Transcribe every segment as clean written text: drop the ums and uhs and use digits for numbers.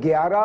11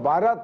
12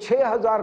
6000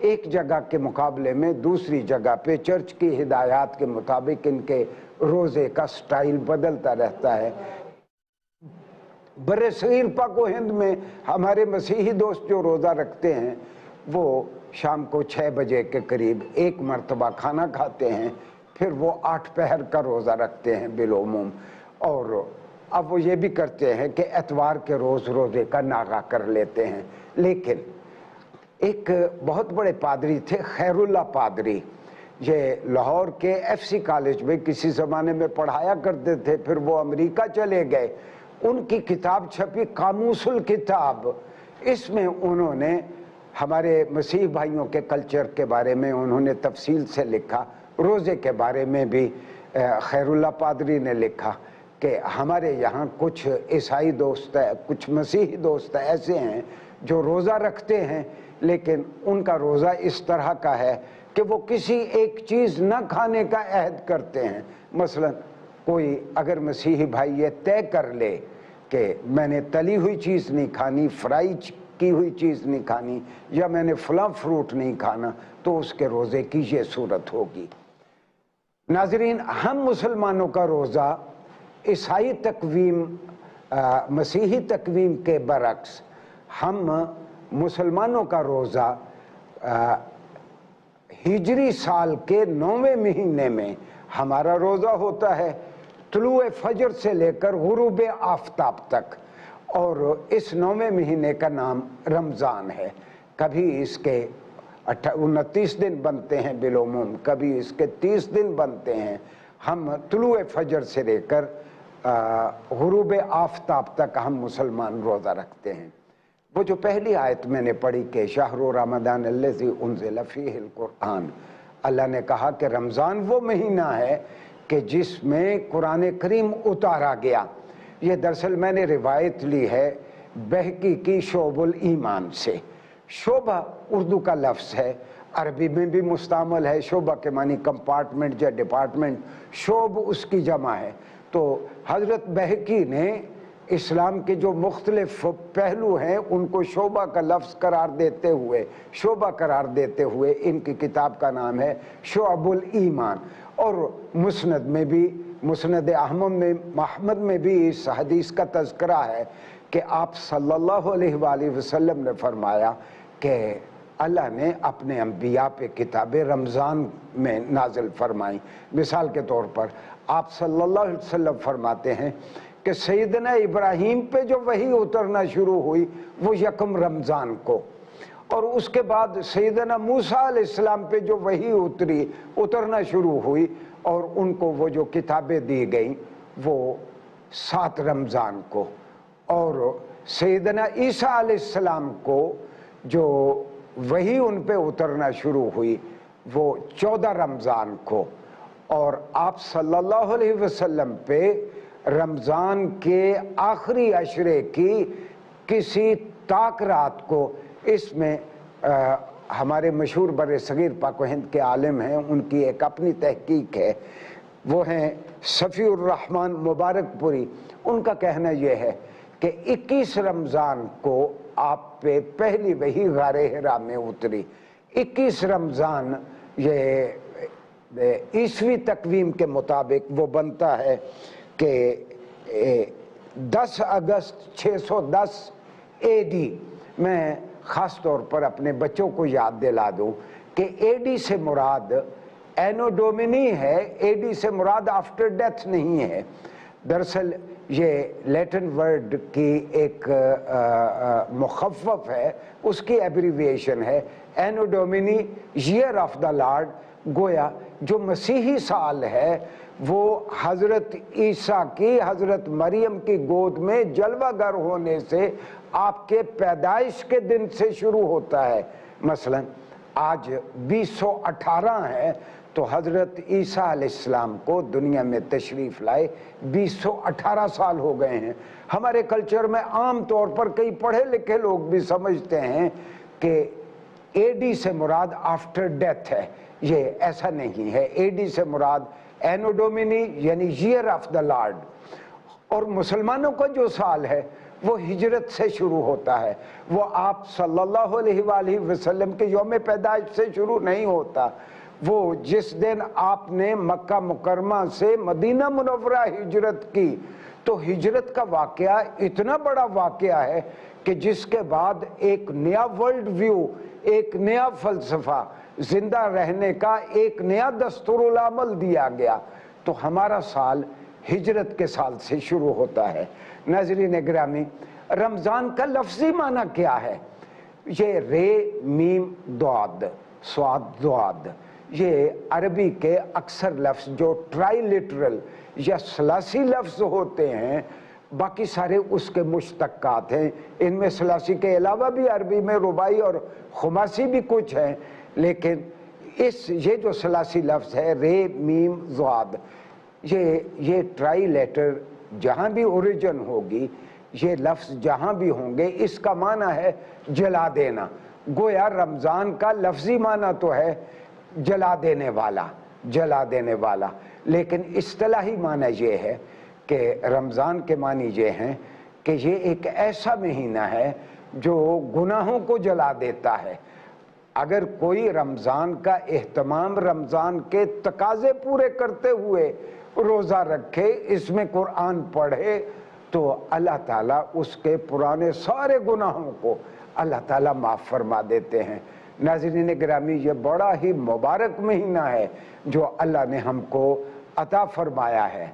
ایک جگہ کے مقابلے میں دوسری جگہ پہ چرچ کی ہدایات کے مطابق ان کے روزے کا سٹائل بدلتا رہتا ہے۔ برصغیر پاک و ہند میں ہمارے مسیحی دوست جو روزہ رکھتے ہیں وہ شام کو 6 بجے کے قریب ایک مرتبہ کھانا کھاتے ہیں، پھر وہ 8 پہر کا روزہ رکھتے ہیں بالعموم، اور اب وہ یہ بھی کرتے ہیں کہ اتوار کے روز روزے کا ناغہ کر لیتے ہیں۔ لیکن ایک بہت بڑے پادری تھے، خیر اللہ پادری، یہ لاہور کے ایف سی کالج میں کسی زمانے میں پڑھایا کرتے تھے، پھر وہ امریکہ چلے گئے۔ ان کی کتاب چھپی قاموس الکتاب، اس میں انہوں نے ہمارے مسیح بھائیوں کے کلچر کے بارے میں انہوں نے تفصیل سے لکھا۔ روزے کے بارے میں بھی خیر اللہ پادری نے لکھا کہ ہمارے یہاں کچھ عیسائی دوست ہیں، کچھ مسیحی دوست ایسے ہیں جو روزہ رکھتے ہیں، لیکن ان کا روزہ اس طرح کا ہے کہ وہ کسی ایک چیز نہ کھانے کا عہد کرتے ہیں۔ مثلا کوئی اگر مسیحی بھائی یہ طے کر لے کہ میں نے تلی ہوئی چیز نہیں کھانی، فرائی کی ہوئی چیز نہیں کھانی، یا میں نے فلاں فروٹ نہیں کھانا، تو اس کے روزے کی یہ صورت ہوگی۔ ناظرین، ہم مسلمانوں کا روزہ عیسائی تقویم مسیحی تقویم کے برعکس، ہم مسلمانوں کا روزہ ہجری سال کے 9ویں مہینے میں ہمارا روزہ ہوتا ہے، طلوع فجر سے لے کر غروب آفتاب تک، اور اس 9ویں مہینے کا نام رمضان ہے۔ کبھی اس کے 29 دن بنتے ہیں بالعموم، کبھی اس کے 30 دن بنتے ہیں۔ ہم طلوع فجر سے لے کر غروب آفتاب تک ہم مسلمان روزہ رکھتے ہیں۔ وہ جو پہلی آیت میں نے پڑھی کہ شہر رمضان الذی انزل فیہ القرآن، اللہ نے کہا کہ رمضان وہ مہینہ ہے کہ جس میں قرآن کریم اتارا گیا۔ یہ دراصل میں نے روایت لی ہے بہقی کی شعب الایمان سے۔ شعبہ اردو کا لفظ ہے، عربی میں بھی مستعمل ہے، شعبہ کے معنی کمپارٹمنٹ یا ڈپارٹمنٹ، شعب اس کی جمع ہے۔ تو حضرت بہقی نے اسلام کے جو مختلف پہلو ہیں ان کو شعبہ کا لفظ قرار دیتے ہوئے، شعبہ قرار دیتے ہوئے ان کی کتاب کا نام ہے شعب الایمان۔ اور مسند میں بھی، مسند احمد میں بھی اس حدیث کا تذکرہ ہے کہ آپ صلی اللہ علیہ وآلہ وسلم نے فرمایا کہ اللہ نے اپنے انبیاء پہ کتابیں رمضان میں نازل فرمائیں۔ مثال کے طور پر آپ صلی اللہ علیہ وسلم فرماتے ہیں کہ سیدنا ابراہیم پہ جو وحی اترنا شروع ہوئی وہ یکم رمضان کو، اور اس کے بعد سیدنا موسیٰ علیہ السلام پہ جو وحی اترنا شروع ہوئی اور ان کو وہ جو کتابیں دی گئیں وہ 7 رمضان کو، اور سیدنا عیسیٰ علیہ السلام کو جو وحی ان پہ اترنا شروع ہوئی وہ 14 رمضان کو، اور آپ صلی اللہ علیہ وسلم پہ رمضان کے آخری عشرے کی کسی طاق رات کو، اس میں ہمارے مشہور برصغیر پاک و ہند کے عالم ہیں، ان کی ایک اپنی تحقیق ہے، وہ ہیں صفی الرحمن مبارک پوری، ان کا کہنا یہ ہے کہ 21 رمضان کو آپ پہ پہلی وحی غار حرا میں اتری۔ 21 رمضان یہ عیسوی تقویم کے مطابق وہ بنتا ہے کہ 10 اگست 610 اے ڈی۔ میں خاص طور پر اپنے بچوں کو یاد دلا دوں کہ اے ڈی سے مراد اینو ڈومینی ہے، اے ڈی سے مراد آفٹر ڈیتھ نہیں ہے۔ دراصل یہ لیٹن ورڈ کی ایک مخفف ہے، اس کی ایبریویشن ہے اینو ڈومینی، ایئر آف دا لارڈ۔ گویا جو مسیحی سال ہے وہ حضرت عیسیٰ کی، حضرت مریم کی گود میں جلوہ گر ہونے سے آپ کے پیدائش کے دن سے شروع ہوتا ہے۔ مثلا آج 2018 ہے تو حضرت عیسیٰ علیہ السلام کو دنیا میں تشریف لائے 2018 سال ہو گئے ہیں۔ ہمارے کلچر میں عام طور پر کئی پڑھے لکھے لوگ بھی سمجھتے ہیں کہ اے ڈی سے مراد آفٹر ڈیتھ ہے، یہ ایسا نہیں ہے۔ اے ڈی سے مراد اینو ڈومینی یعنی ایئر آف دا لارڈ۔ اور مسلمانوں کا جو سال ہے وہ ہجرت سے شروع ہوتا ہے، وہ آپ صلی اللہ علیہ وآلہ وسلم کے یوم پیدائش سے شروع نہیں ہوتا، وہ جس دن آپ نے مکہ مکرمہ سے مدینہ منورہ ہجرت کی، تو ہجرت کا واقعہ اتنا بڑا واقعہ ہے کہ جس کے بعد ایک نیا ورلڈ ویو، ایک نیا فلسفہ، زندہ رہنے کا ایک نیا دستور العمل دیا گیا۔ تو ہمارا سال ہجرت کے سال سے شروع ہوتا ہے۔ ناظرین گرامی، رمضان کا لفظی معنی کیا ہے؟ یہ رے میم دعاد، سواد دعاد، یہ عربی کے اکثر لفظ جو ٹرائی لٹرل یا ثلاثی لفظ ہوتے ہیں، باقی سارے اس کے مشتقات ہیں۔ ان میں ثلاثی کے علاوہ بھی عربی میں رباعی اور خماسی بھی کچھ ہیں، لیکن یہ جو ثلاثی لفظ ہے رے میم ضاد، یہ ٹرائی لیٹر جہاں بھی اوریجن ہوگی، یہ لفظ جہاں بھی ہوں گے، اس کا معنی ہے جلا دینا۔ گویا رمضان کا لفظی معنی تو ہے جلا دینے والا، جلا دینے والا، لیکن اصطلاحی معنی یہ ہے کہ رمضان کے معنی یہ ہیں کہ یہ ایک ایسا مہینہ ہے جو گناہوں کو جلا دیتا ہے۔ اگر کوئی رمضان کا اہتمام رمضان کے تقاضے پورے کرتے ہوئے روزہ رکھے، اس میں قرآن پڑھے، تو اللہ تعالیٰ اس کے پرانے سارے گناہوں کو اللہ تعالیٰ معاف فرما دیتے ہیں۔ ناظرین گرامی، یہ بڑا ہی مبارک مہینہ ہے جو اللہ نے ہم کو عطا فرمایا ہے،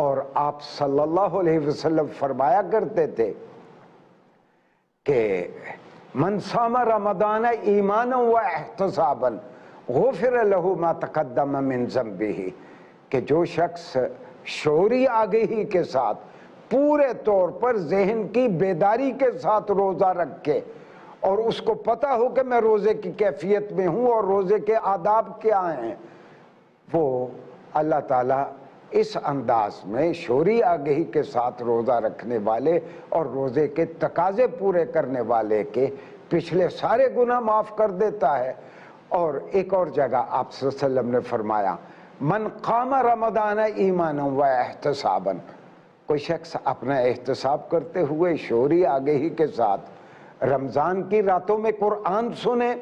اور آپ صلی اللہ علیہ وسلم فرمایا کرتے تھے کہ من صام رمضان ایمانا و احتسابا غفر له ما تقدم من ذنبه، کہ جو شخص شعوری آگہی کے ساتھ پورے طور پر ذہن کی بیداری کے ساتھ روزہ رکھے، اور اس کو پتہ ہو کہ میں روزے کی کیفیت میں ہوں اور روزے کے آداب کیا ہیں، وہ اللہ تعالیٰ اس انداز میں شعوری آگہی کے ساتھ روزہ رکھنے والے اور روزے کے تقاضے پورے کرنے والے کے پچھلے سارے گناہ معاف کر دیتا ہے۔ اور ایک اور جگہ آپ صلی اللہ علیہ وسلم نے فرمایا من قام رمضان ایمانا و احتسابا، کوئی شخص اپنا احتساب کرتے ہوئے شعوری آگہی کے ساتھ رمضان کی راتوں میں قرآن سنے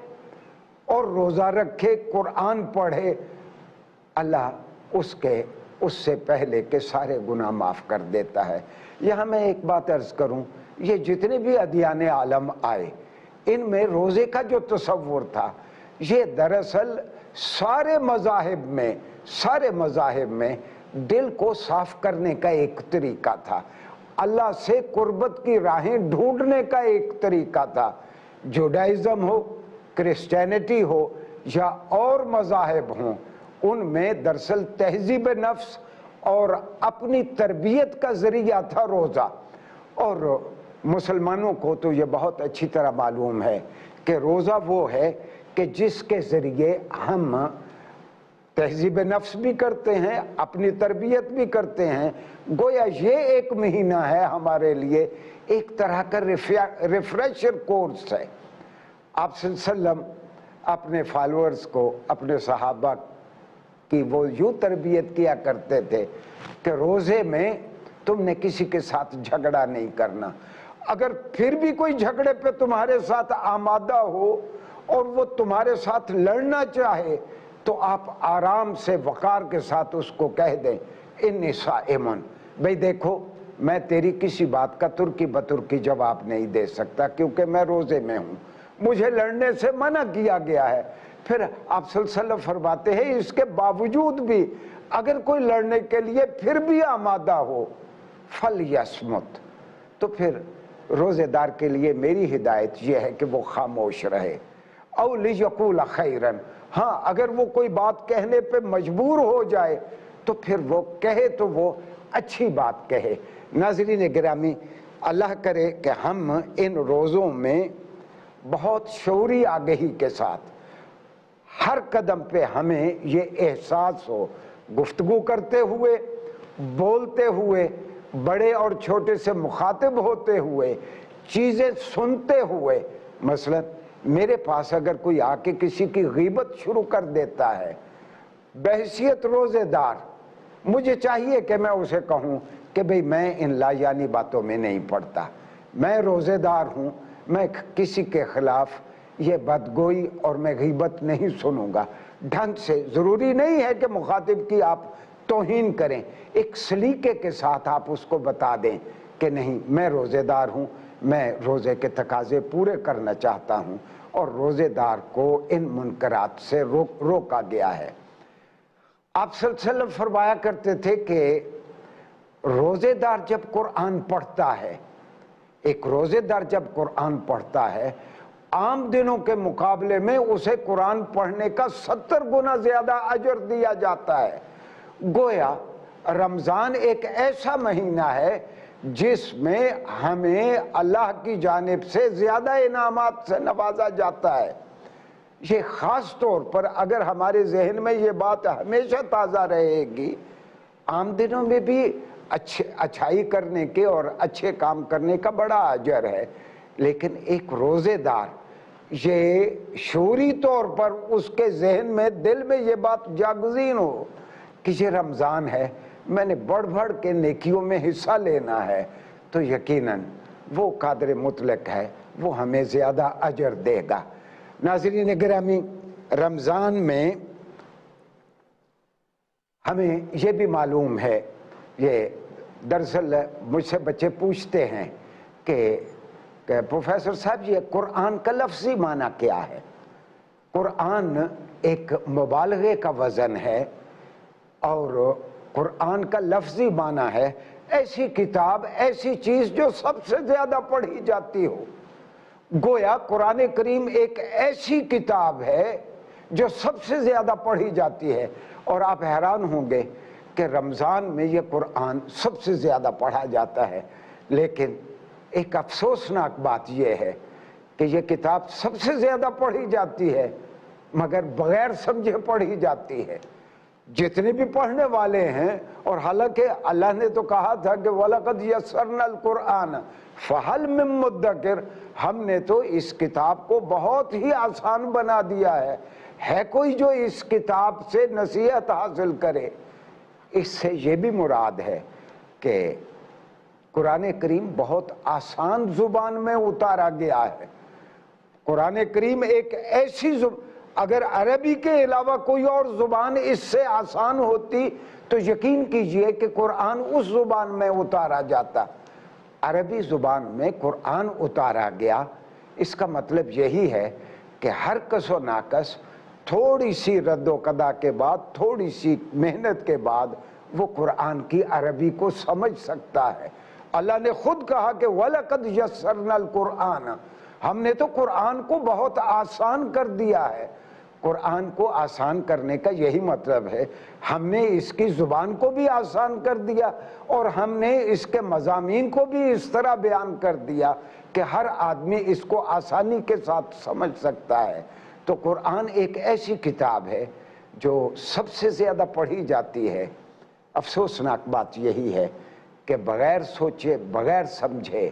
اور روزہ رکھے، قرآن پڑھے، اللہ اس سے پہلے کے سارے گناہ معاف کر دیتا ہے۔ یہاں میں ایک بات عرض کروں، یہ جتنے بھی ادیان عالم آئے، ان میں روزے کا جو تصور تھا، یہ دراصل سارے مذاہب میں دل کو صاف کرنے کا ایک طریقہ تھا، اللہ سے قربت کی راہیں ڈھونڈنے کا ایک طریقہ تھا۔ جوڈائزم ہو، کرسچینٹی ہو یا اور مذاہب ہوں، ان میں دراصل تہذیب نفس اور اپنی تربیت کا ذریعہ تھا روزہ۔ اور مسلمانوں کو تو یہ بہت اچھی طرح معلوم ہے کہ روزہ وہ ہے کہ جس کے ذریعے ہم تہذیب نفس بھی کرتے ہیں، اپنی تربیت بھی کرتے ہیں۔ گویا یہ ایک مہینہ ہے ہمارے لیے ایک طرح کا ریفریشر کورس ہے۔ آپ صلی اللہ علیہ وسلم اپنے فالورز کو، اپنے صحابہ کی وہ یوں تربیت کیا کرتے تھے کہ روزے میں تم نے کسی کے ساتھ جھگڑا نہیں کرنا، اگر پھر بھی کوئی جھگڑے پہ تمہارے ساتھ آمادہ ہو اور وہ تمہارے ساتھ لڑنا چاہے تو آپ آرام سے وقار کے ساتھ اس کو کہہ دیں انی صائمن، بھئی دیکھو میں تیری کسی بات کا ترکی بترکی جواب نہیں دے سکتا کیونکہ میں روزے میں ہوں، مجھے لڑنے سے منع کیا گیا ہے۔ پھر آپ صلی اللہ علیہ وسلم فرماتے ہیں اس کے باوجود بھی اگر کوئی لڑنے کے لیے پھر بھی آمادہ ہو فَلْيَصْمُتْ، تو پھر روزے دار کے لیے میری ہدایت یہ ہے کہ وہ خاموش رہے، اَوْ لِيَقُولَ خَيْرًا، ہاں اگر وہ کوئی بات کہنے پہ مجبور ہو جائے تو پھر وہ کہے تو وہ اچھی بات کہے۔ ناظرین گرامی، اللہ کرے کہ ہم ان روزوں میں بہت شعوری آگہی کے ساتھ ہر قدم پہ ہمیں یہ احساس ہو، گفتگو کرتے ہوئے، بولتے ہوئے، بڑے اور چھوٹے سے مخاطب ہوتے ہوئے، چیزیں سنتے ہوئے، مثلا میرے پاس اگر کوئی آ کے کسی کی غیبت شروع کر دیتا ہے، بحیثیت روزے دار مجھے چاہیے کہ میں اسے کہوں کہ بھئی میں ان لایانی باتوں میں نہیں پڑتا، میں روزے دار ہوں، میں کسی کے خلاف یہ بدگوئی اور میں غیبت نہیں سنوں گا۔ ڈھنگ سے، ضروری نہیں ہے کہ مخاطب کی آپ توہین کریں، ایک سلیقے کے ساتھ آپ اس کو بتا دیں کہ نہیں، میں روزے دار ہوں، میں روزے کے تقاضے پورے کرنا چاہتا ہوں، اور روزے دار کو ان منکرات سے روکا گیا ہے۔ آپ صلی اللہ علیہ وسلم فرمایا کرتے تھے کہ روزے دار جب قرآن پڑھتا ہے، ایک روزے دار جب قرآن پڑھتا ہے، عام دنوں کے مقابلے میں اسے قرآن پڑھنے کا 70 گنا زیادہ اجر دیا جاتا ہے۔ گویا رمضان ایک ایسا مہینہ ہے جس میں ہمیں اللہ کی جانب سے زیادہ انعامات سے نوازا جاتا ہے۔ یہ خاص طور پر اگر ہمارے ذہن میں یہ بات ہمیشہ تازہ رہے گی، عام دنوں میں بھی اچھائی کرنے کے اور اچھے کام کرنے کا بڑا اجر ہے، لیکن ایک روزے دار یہ شعوری طور پر اس کے ذہن میں، دل میں یہ بات جاگزین ہو کہ یہ رمضان ہے، میں نے بڑھ بڑھ کے نیکیوں میں حصہ لینا ہے، تو یقیناً وہ قادر مطلق ہے، وہ ہمیں زیادہ اجر دے گا۔ ناظرین گرامی، رمضان میں ہمیں یہ بھی معلوم ہے، یہ دراصل مجھ سے بچے پوچھتے ہیں کہ پروفیسر صاحب یہ قرآن کا لفظی معنی کیا ہے؟ قرآن ایک مبالغے کا وزن ہے، اور قرآن کا لفظی معنی ہے ایسی کتاب، ایسی چیز جو سب سے زیادہ پڑھی جاتی ہو۔ گویا قرآن کریم ایک ایسی کتاب ہے جو سب سے زیادہ پڑھی جاتی ہے، اور آپ حیران ہوں گے کہ رمضان میں یہ قرآن سب سے زیادہ پڑھا جاتا ہے۔ لیکن ایک افسوسناک بات یہ ہے کہ یہ کتاب سب سے زیادہ پڑھی جاتی ہے مگر بغیر سمجھے پڑھی جاتی ہے۔ جتنے بھی پڑھنے والے ہیں، اور حالانکہ اللہ نے تو کہا تھا کہ وَلَقَدْ يَسَّرْنَا الْقُرْآنَ فَهَلْ مِن مُدَّكِرٍ، ہم نے تو اس کتاب کو بہت ہی آسان بنا دیا ہے کوئی جو اس کتاب سے نصیحت حاصل کرے؟ اس سے یہ بھی مراد ہے کہ قرآن کریم بہت آسان زبان میں اتارا گیا ہے۔ قرآن کریم ایک ایسی اگر عربی کے علاوہ کوئی اور زبان اس سے آسان ہوتی تو یقین کیجئے کہ قرآن اس زبان میں اتارا جاتا۔ عربی زبان میں قرآن اتارا گیا، اس کا مطلب یہی ہے کہ ہر کس و ناقص تھوڑی سی رد و قدا کے بعد، تھوڑی سی محنت کے بعد وہ قرآن کی عربی کو سمجھ سکتا ہے۔ اللہ نے خود کہا کہ وَلَقَدْ يَسَّرْنَا الْقُرْآنَ، ہم نے تو قرآن کو بہت آسان کر دیا ہے۔ قرآن کو آسان کرنے کا یہی مطلب ہے، ہم نے اس کی زبان کو بھی آسان کر دیا، اور ہم نے اس کے مضامین کو بھی اس طرح بیان کر دیا کہ ہر آدمی اس کو آسانی کے ساتھ سمجھ سکتا ہے۔ تو قرآن ایک ایسی کتاب ہے جو سب سے زیادہ پڑھی جاتی ہے۔ افسوسناک بات یہی ہے کہ بغیر سوچے، بغیر سمجھے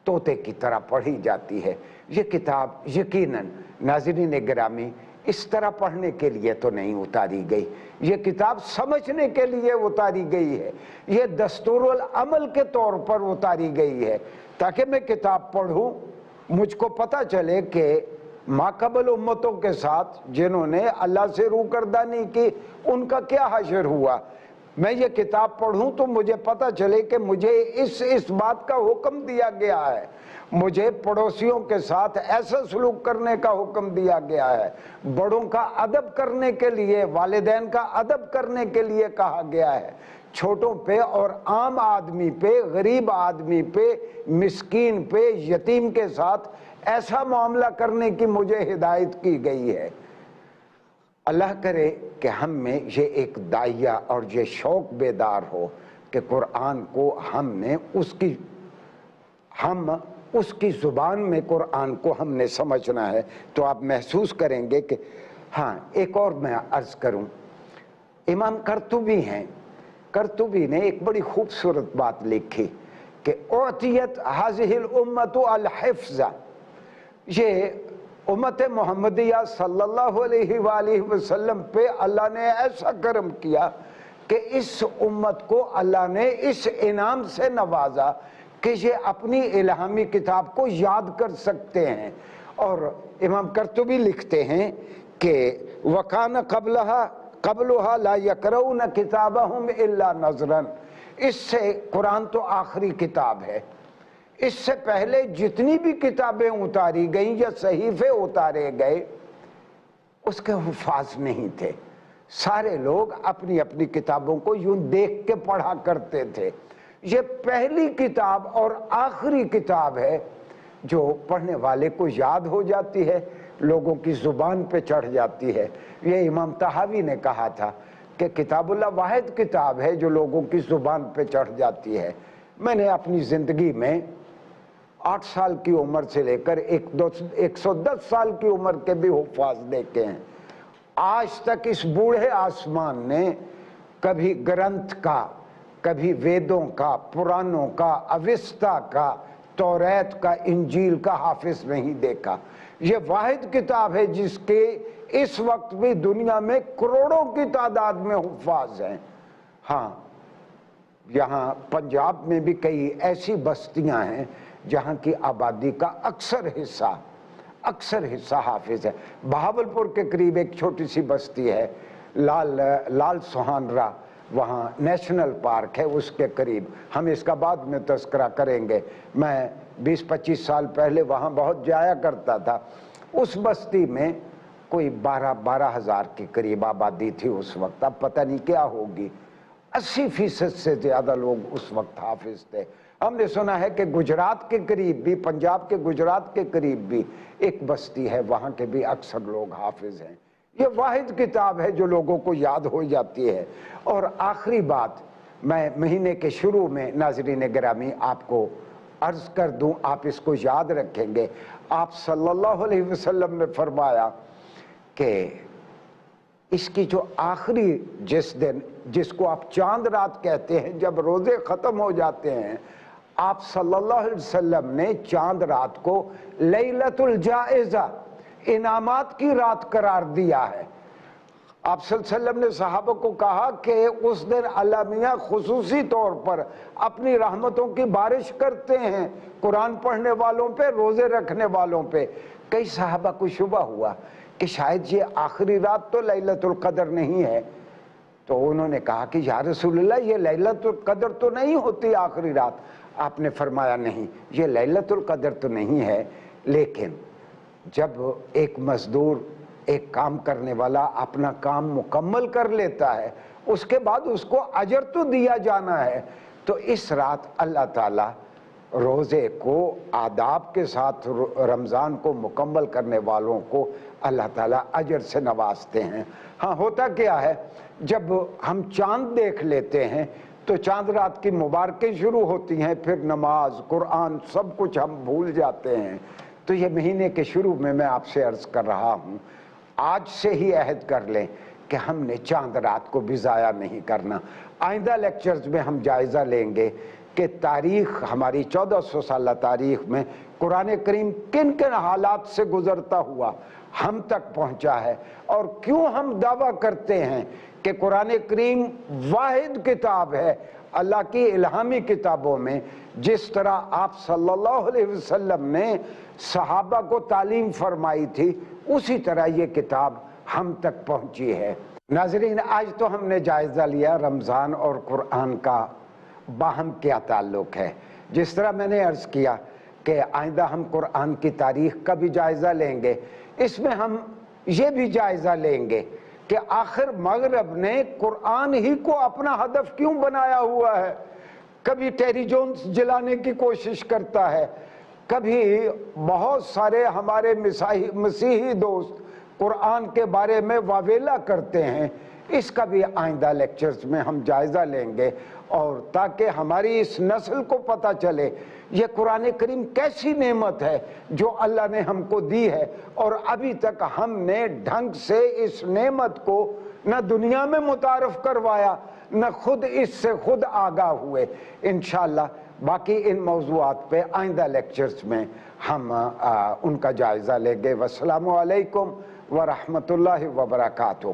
طوطے کی طرح پڑھی جاتی ہے۔ یہ کتاب یقیناً ناظرین گرامی اس طرح پڑھنے کے لیے تو نہیں اتاری گئی، یہ کتاب سمجھنے کے لیے اتاری گئی ہے، یہ دستور العمل کے طور پر اتاری گئی ہے، تاکہ میں کتاب پڑھوں، مجھ کو پتہ چلے کہ ماقبل امتوں کے ساتھ جنہوں نے اللہ سے روگردانی کی ان کا کیا حشر ہوا۔ میں یہ کتاب پڑھوں تو مجھے پتہ چلے کہ مجھے اس بات کا حکم دیا گیا ہے، مجھے پڑوسیوں کے ساتھ ایسا سلوک کرنے کا حکم دیا گیا ہے، بڑوں کا ادب کرنے کے لیے، والدین کا ادب کرنے کے لیے کہا گیا ہے، چھوٹوں پہ اور عام آدمی پہ، غریب آدمی پہ، مسکین پہ، یتیم کے ساتھ ایسا معاملہ کرنے کی مجھے ہدایت کی گئی ہے۔ اللہ کرے کہ ہم میں یہ ایک داعیہ اور یہ شوق بیدار ہو کہ قرآن کو ہم اس کی زبان میں قرآن کو ہم نے سمجھنا ہے۔ تو آپ محسوس کریں گے کہ ہاں، ایک اور میں عرض کروں، امام قرطبی ہیں، قرطبی نے ایک بڑی خوبصورت بات لکھی کہ اعطیت هذه الامة الحفظ، یہ امت محمدیہ صلی اللہ علیہ وآلہ وسلم پہ اللہ نے ایسا کرم کیا کہ اس امت کو اللہ نے اس انعام سے نوازا کہ یہ اپنی الہامی کتاب کو یاد کر سکتے ہیں۔ اور امام قرطبی لکھتے ہیں کہ وَكَانَ قَبْلُهَا لَا يَقْرَؤُونَ كِتَابَهُمْ إِلَّا نَظْرًا، اس سے قرآن تو آخری کتاب ہے، اس سے پہلے جتنی بھی کتابیں اتاری گئیں یا صحیفے اتارے گئے اس کے حفاظ نہیں تھے، سارے لوگ اپنی اپنی کتابوں کو یوں دیکھ کے پڑھا کرتے تھے۔ یہ پہلی کتاب اور آخری کتاب ہے جو پڑھنے والے کو یاد ہو جاتی ہے، لوگوں کی زبان پہ چڑھ جاتی ہے۔ یہ امام طحاوی نے کہا تھا کہ کتاب اللہ واحد کتاب ہے جو لوگوں کی زبان پہ چڑھ جاتی ہے۔ میں نے اپنی زندگی میں 8 سال کی عمر سے لے کر 110 سال کی عمر کے بھی حفاظ دیکھے ہیں، آج تک اس بوڑھے آسمان نے کبھی گرنتھ کا، کبھی ویدوں کا، پرانوں کا، اوستا کا، توریت کا، انجیل کا حافظ نہیں دیکھا۔ یہ واحد کتاب ہے جس کے اس وقت بھی دنیا میں کروڑوں کی تعداد میں حفاظ ہیں۔ ہاں، یہاں پنجاب میں بھی کئی ایسی بستیاں ہیں جہاں کی آبادی کا اکثر حصہ حافظ ہے۔ بہاولپور کے قریب ایک چھوٹی سی بستی ہے لال سہانرا، وہاں نیشنل پارک ہے، اس کے قریب، ہم اس کا بعد میں تذکرہ کریں گے۔ میں 20-25 سال پہلے وہاں بہت جایا کرتا تھا۔ اس بستی میں کوئی 12,000 کے قریب آبادی تھی اس وقت، اب پتہ نہیں کیا ہوگی۔ 80% سے زیادہ لوگ اس وقت حافظ تھے۔ ہم نے سنا ہے کہ گجرات کے قریب بھی، پنجاب کے گجرات کے قریب بھی ایک بستی ہے، وہاں کے بھی اکثر لوگ حافظ ہیں۔ یہ واحد کتاب ہے جو لوگوں کو یاد ہو جاتی ہے۔ اور آخری بات میں مہینے کے شروع میں ناظرین گرامی آپ کو عرض کر دوں، آپ اس کو یاد رکھیں گے۔ آپ صلی اللہ علیہ وسلم نے فرمایا کہ اس کی جو آخری جس کو آپ چاند رات کہتے ہیں، جب روزے ختم ہو جاتے ہیں، آپ صلی اللہ علیہ وسلم نے چاند رات کو لیلۃ الجائزہ، انعامات کی رات قرار دیا ہے۔ آپ صلی اللہ علیہ وسلم نے صحابہ کو کہا کہ اس دن اللہ میاں خصوصی طور پر اپنی رحمتوں کی بارش کرتے ہیں قرآن پڑھنے والوں پہ، روزے رکھنے والوں پہ۔ کئی صحابہ کو شبہ ہوا کہ شاید یہ آخری رات تو لیلۃ القدر نہیں ہے، تو انہوں نے کہا کہ یا رسول اللہ یہ لیلۃ القدر تو نہیں ہوتی آخری رات۔ آپ نے فرمایا نہیں، یہ لیلۃ القدر تو نہیں ہے، لیکن جب ایک مزدور، ایک کام کرنے والا اپنا کام مکمل کر لیتا ہے، اس کے بعد اس کو اجر تو دیا جانا ہے، تو اس رات اللہ تعالیٰ روزے کو آداب کے ساتھ رمضان کو مکمل کرنے والوں کو اللہ تعالیٰ اجر سے نوازتے ہیں۔ ہاں، ہوتا کیا ہے، جب ہم چاند دیکھ لیتے ہیں تو چاند رات کی مبارکیں شروع ہوتی ہیں، پھر نماز، قرآن، سب کچھ ہم بھول جاتے ہیں۔ تو یہ مہینے کے شروع میں آپ سے عرض کر رہا ہوں، آج سے ہی عہد کر لیں کہ ہم نے چاند رات کو بھی ضائع نہیں کرنا۔ آئندہ لیکچرز میں ہم جائزہ لیں گے کہ تاریخ، ہماری 1400 سالہ تاریخ میں قرآن کریم کن کن حالات سے گزرتا ہوا ہم تک پہنچا ہے، اور کیوں ہم دعویٰ کرتے ہیں کہ قرآن کریم واحد کتاب ہے اللہ کی الہامی کتابوں میں۔ جس طرح آپ صلی اللہ علیہ وسلم نے صحابہ کو تعلیم فرمائی تھی، اسی طرح یہ کتاب ہم تک پہنچی ہے۔ ناظرین، آج تو ہم نے جائزہ لیا رمضان اور قرآن کا باہم کیا تعلق ہے۔ جس طرح میں نے عرض کیا کہ آئندہ ہم قرآن کی تاریخ کا بھی جائزہ لیں گے، اس میں ہم یہ بھی جائزہ لیں گے کہ آخر مغرب نے قرآن ہی کو اپنا ہدف کیوں بنایا ہوا ہے۔ کبھی ٹیری جونز جلانے کی کوشش کرتا ہے، کبھی بہت سارے ہمارے مسیحی دوست قرآن کے بارے میں واویلا کرتے ہیں۔ اس کا بھی آئندہ لیکچرز میں ہم جائزہ لیں گے، اور تاکہ ہماری اس نسل کو پتہ چلے یہ قرآن کریم کیسی نعمت ہے جو اللہ نے ہم کو دی ہے، اور ابھی تک ہم نے ڈھنگ سے اس نعمت کو نہ دنیا میں متعارف کروایا، نہ خود اس سے خود آگاہ ہوئے۔ انشاءاللہ باقی ان موضوعات پہ آئندہ لیکچرز میں ہم ان کا جائزہ لیں گے۔ والسلام علیکم ورحمۃ اللہ وبرکاتہ۔